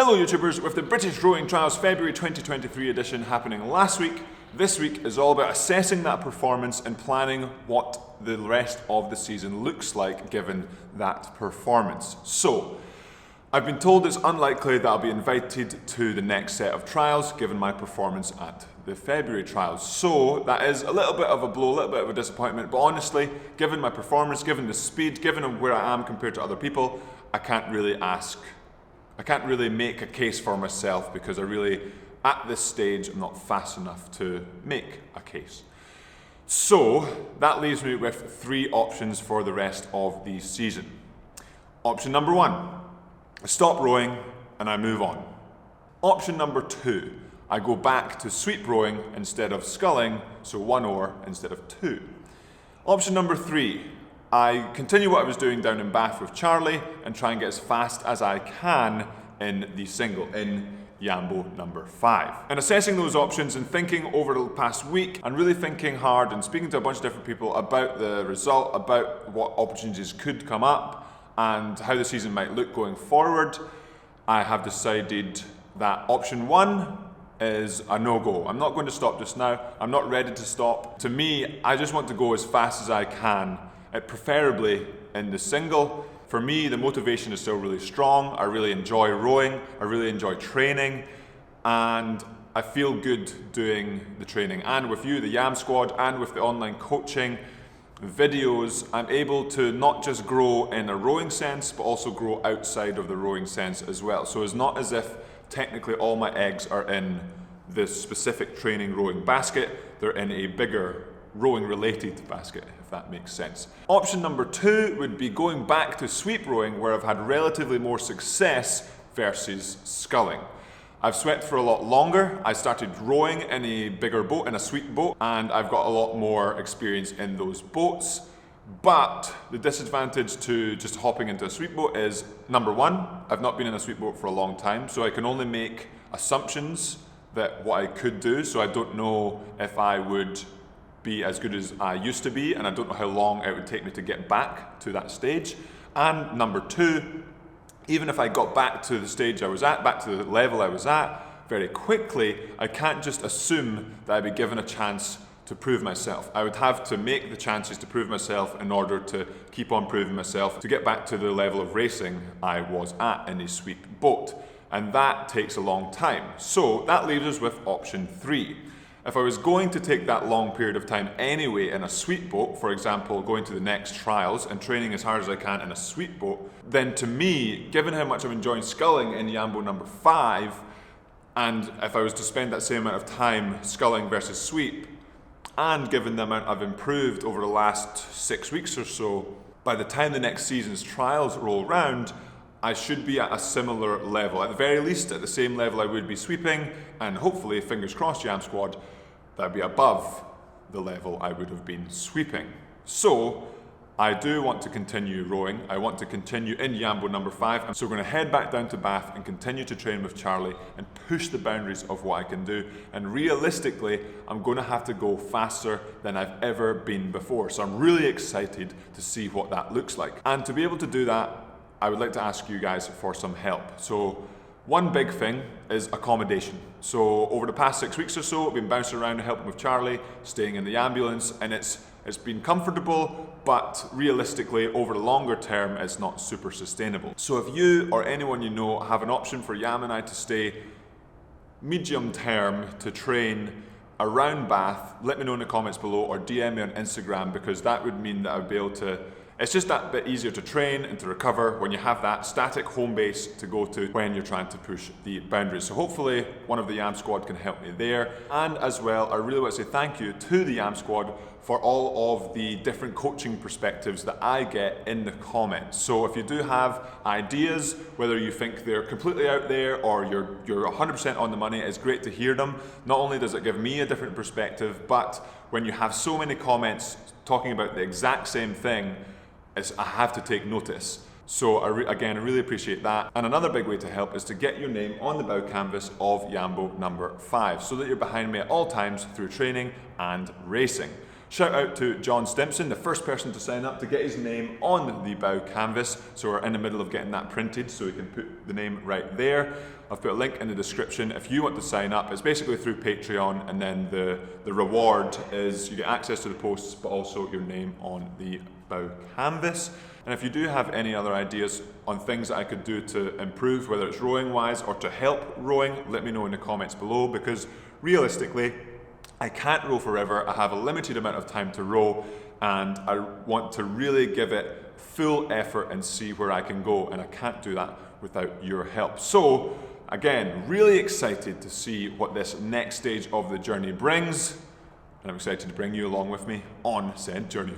Hello YouTubers, with the British Rowing Trials February 2023 edition happening last week, this week is all about assessing that performance and planning what the rest of the season looks like given that performance. So, I've been told it's unlikely that I'll be invited to the next set of trials given my performance at the February trials. So that is a little bit of a blow, a little bit of a disappointment, but honestly, given my performance, given the speed, given where I am compared to other people, I can't really make a case for myself because at this stage, I'm not fast enough to make a case. So that leaves me with three options for the rest of the season. Option number one, I stop rowing and I move on. Option number two, I go back to sweep rowing instead of sculling, so one oar instead of two. Option number three, I continue what I was doing down in Bath with Charlie and try and get as fast as I can in the single, in Yambo number 5. And assessing those options and thinking over the past week and really thinking hard and speaking to a bunch of different people about the result, about what opportunities could come up and how the season might look going forward, I have decided that option one is a no-go. I'm not going to stop just now. I'm not ready to stop. To me, I just want to go as fast as I can, preferably in the single. For me, the motivation is still really strong. I really enjoy rowing. I really enjoy training. And I feel good doing the training. And with you, the Yam Squad, and with the online coaching videos, I'm able to not just grow in a rowing sense, but also grow outside of the rowing sense as well. So it's not as if technically all my eggs are in this specific training rowing basket. They're in a bigger rowing related basket, if that makes sense. Option number two would be going back to sweep rowing where I've had relatively more success versus sculling. I've swept for a lot longer. I started rowing in a bigger boat, in a sweep boat, and I've got a lot more experience in those boats. But the disadvantage to just hopping into a sweep boat is, number one, I've not been in a sweep boat for a long time, so I can only make assumptions that what I could do, so I don't know if I would be as good as I used to be, and I don't know how long it would take me to get back to that stage. And number two, even if I got back to the stage I was at, back to the level I was at, very quickly, I can't just assume that I'd be given a chance to prove myself. I would have to make the chances to prove myself in order to keep on proving myself to get back to the level of racing I was at in a sweep boat. And that takes a long time. So that leaves us with option three. If I was going to take that long period of time anyway in a sweep boat, for example, going to the next trials and training as hard as I can in a sweep boat, then to me, given how much I'm enjoying sculling in Yambo number 5, and if I was to spend that same amount of time sculling versus sweep, and given the amount I've improved over the last 6 weeks or so, by the time the next season's trials roll round, I should be at a similar level, at the very least at the same level I would be sweeping, and hopefully, fingers crossed, Yam Squad, that'd be above the level I would have been sweeping. So, I do want to continue rowing. I want to continue in Yambo number 5, and so we're going to head back down to Bath and continue to train with Charlie and push the boundaries of what I can do. And realistically, I'm going to have to go faster than I've ever been before. So I'm really excited to see what that looks like. And to be able to do that, I would like to ask you guys for some help. So one big thing is accommodation. So over the past 6 weeks or so, I've been bouncing around and helping with Charlie, staying in the ambulance, and it's been comfortable, but realistically, over the longer term, it's not super sustainable. So if you or anyone you know have an option for Yam and I to stay medium term to train around Bath, let me know in the comments below or DM me on Instagram, because that would mean that I would be able to, it's just that bit easier to train and to recover when you have that static home base to go to when you're trying to push the boundaries. So hopefully one of the Yam Squad can help me there. And as well, I really want to say thank you to the Yam Squad for all of the different coaching perspectives that I get in the comments. So if you do have ideas, whether you think they're completely out there or you're 100% on the money, it's great to hear them. Not only does it give me a different perspective, but when you have so many comments talking about the exact same thing, I have to take notice. So again, I really appreciate that. And another big way to help is to get your name on the bow canvas of Yambo number 5 so that you're behind me at all times through training and racing. Shout out to John Stimpson, the first person to sign up to get his name on the bow canvas. So we're in the middle of getting that printed so we can put the name right there. I've put a link in the description if you want to sign up. It's basically through Patreon, and then the reward is you get access to the posts but also your name on the bow canvas. And if you do have any other ideas on things that I could do to improve, whether it's rowing wise or to help rowing, let me know in the comments below, because realistically I can't row forever. I have a limited amount of time to row, and I want to really give it full effort and see where I can go, and I can't do that without your help. So again, really excited to see what this next stage of the journey brings, and I'm excited to bring you along with me on said journey.